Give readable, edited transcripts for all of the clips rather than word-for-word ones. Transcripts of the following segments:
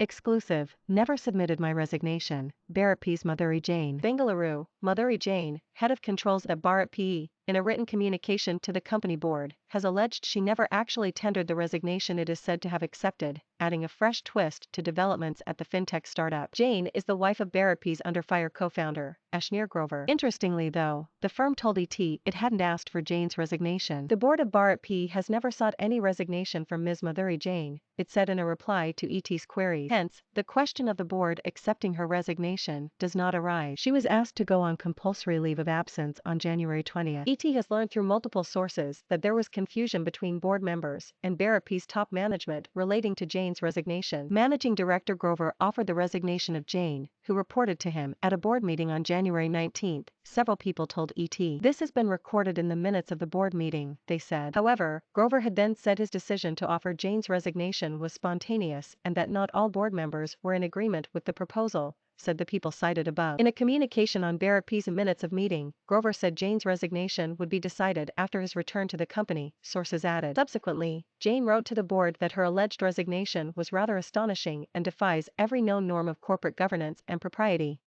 Exclusive, never submitted my resignation, BharatPe's Madhuri Jain. Bengaluru, Madhuri Jain, head of controls at BharatPe, in a written communication to the company board, has alleged she never actually tendered the resignation it is said to have accepted, adding a fresh twist to developments at the fintech startup. Jain is the wife of BharatPe's under fire co-founder, Jain Grover. Interestingly though, the firm told ET it hadn't asked for Jain's resignation. The board of BharatPe has never sought any resignation from Ms Madhuri Jain, it said in a reply to ET's queries. Hence, the question of the board accepting her resignation does not arise. She was asked to go on compulsory leave of absence on January 20th. ET has learned through multiple sources that there was confusion between board members and BharatPe's top management relating to Jain's resignation. Managing Director Grover offered the resignation of Jain, who reported to him at a board meeting on January 19th, several people told ET. This has been recorded in the minutes of the board meeting, they said. However, Grover had then said his decision to offer Jain's resignation was spontaneous and that not all board members were in agreement with the proposal, said the people cited above. In a communication on BharatPe's minutes of meeting, Grover said Jain's resignation would be decided after his return to the company, sources added. Subsequently, Jain wrote to the board that her alleged resignation was rather astonishing and defies every known norm of corporate governance and propriety.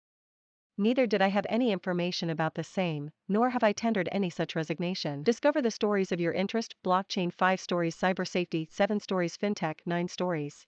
Neither did I have any information about the same, nor have I tendered any such resignation. Discover the stories of your interest: blockchain 5 stories, cybersafety 7 stories, fintech 9 stories.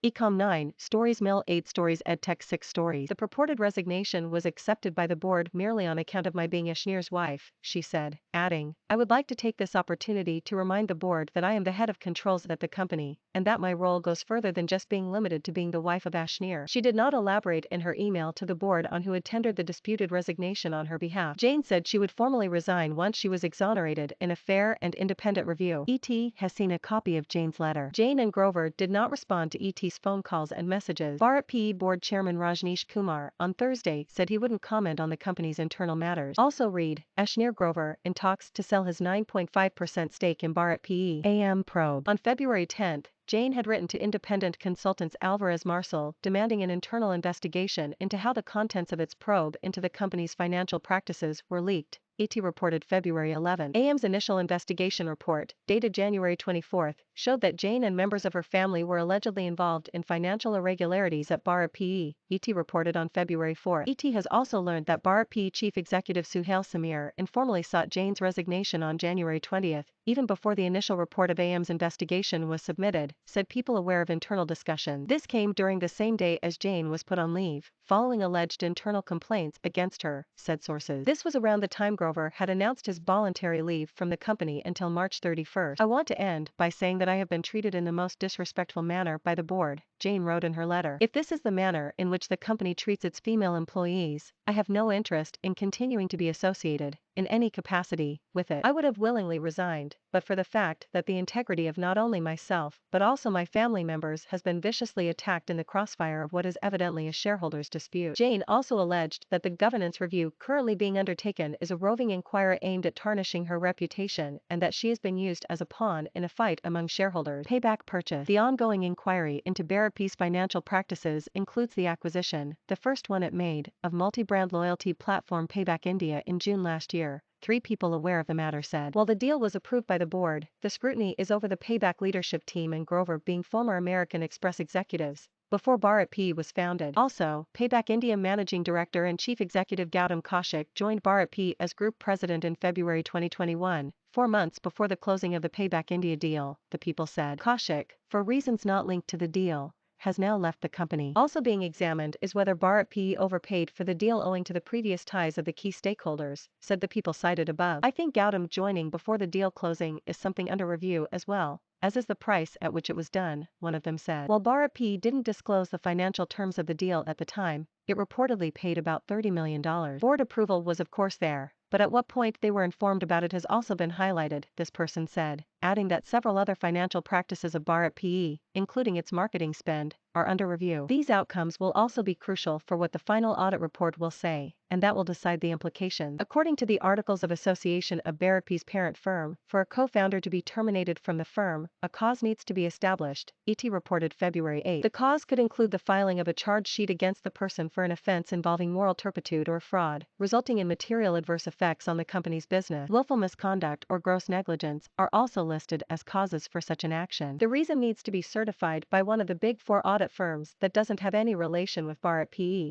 Ecom 9 stories, mail 8 stories, edtech 6 stories. The purported resignation was accepted by the board merely on account of my being Jain's wife, she said, adding, I would like to take this opportunity to remind the board that I am the head of controls at the company, and that my role goes further than just being limited to being the wife of Jain. She did not elaborate in her email to the board on who had tendered the disputed resignation on her behalf. Jain said she would formally resign once she was exonerated in a fair and independent review. ET has seen a copy of Jain's letter. Jain and Grover did not respond to ET's phone calls and messages. BharatPe board chairman Rajnish Kumar on Thursday said he wouldn't comment on the company's internal matters. Also read, Jain Grover in talks to sell his 9.5% stake in BharatPe. AM probe. On February 10th, Jain had written to independent consultants Alvarez Marsal demanding an internal investigation into how the contents of its probe into the company's financial practices were leaked. ET reported February 11. AM's initial investigation report, dated January 24, showed that Jain and members of her family were allegedly involved in financial irregularities at BharatPe, ET reported on February 4. ET has also learned that BharatPe chief executive Suhail Sameer informally sought Jain's resignation on January 20, even before the initial report of AM's investigation was submitted, said people aware of internal discussion. This came during the same day as Jain was put on leave, following alleged internal complaints against her, said sources. This was around the time Grover had announced his voluntary leave from the company until March 31. I want to end by saying that I have been treated in the most disrespectful manner by the board, Jain wrote in her letter. If this is the manner in which the company treats its female employees, I have no interest in continuing to be associated, in any capacity, with it. I would have willingly resigned, but for the fact that the integrity of not only myself but also my family members has been viciously attacked in the crossfire of what is evidently a shareholders' dispute. Jain also alleged that the governance review currently being undertaken is a roving inquiry aimed at tarnishing her reputation and that she has been used as a pawn in a fight among shareholders. Payback purchase. The ongoing inquiry into BharatPe's financial practices includes the acquisition, the first one it made, of multi-brand loyalty platform Payback India in June last year. 3 people aware of the matter said. While the deal was approved by the board, the scrutiny is over the Payback leadership team and Grover being former American Express executives before BharatPe was founded. Also, Payback India Managing Director and Chief Executive Gautam Kaushik joined BharatPe as Group President in February 2021, 4 months before the closing of the Payback India deal, the people said. Kaushik, for reasons not linked to the deal, has now left the company. Also being examined is whether BharatPe overpaid for the deal owing to the previous ties of the key stakeholders, said the people cited above. I think Gautam joining before the deal closing is something under review as well, as is the price at which it was done, one of them said. While BharatPe didn't disclose the financial terms of the deal at the time, it reportedly paid about $30 million. Board approval was of course there, but at what point they were informed about it has also been highlighted, this person said, adding that several other financial practices of BharatPe, including its marketing spend, are under review. These outcomes will also be crucial for what the final audit report will say, and that will decide the implications. According to the Articles of Association of BharatPe's parent firm, for a co-founder to be terminated from the firm, a cause needs to be established, ET reported February 8. The cause could include the filing of a charge sheet against the person for an offense involving moral turpitude or fraud, resulting in material adverse effects on the company's business. Willful misconduct or gross negligence are also listed as causes for such an action. The reason needs to be certified by one of the big four audit firms that doesn't have any relation with BharatPe.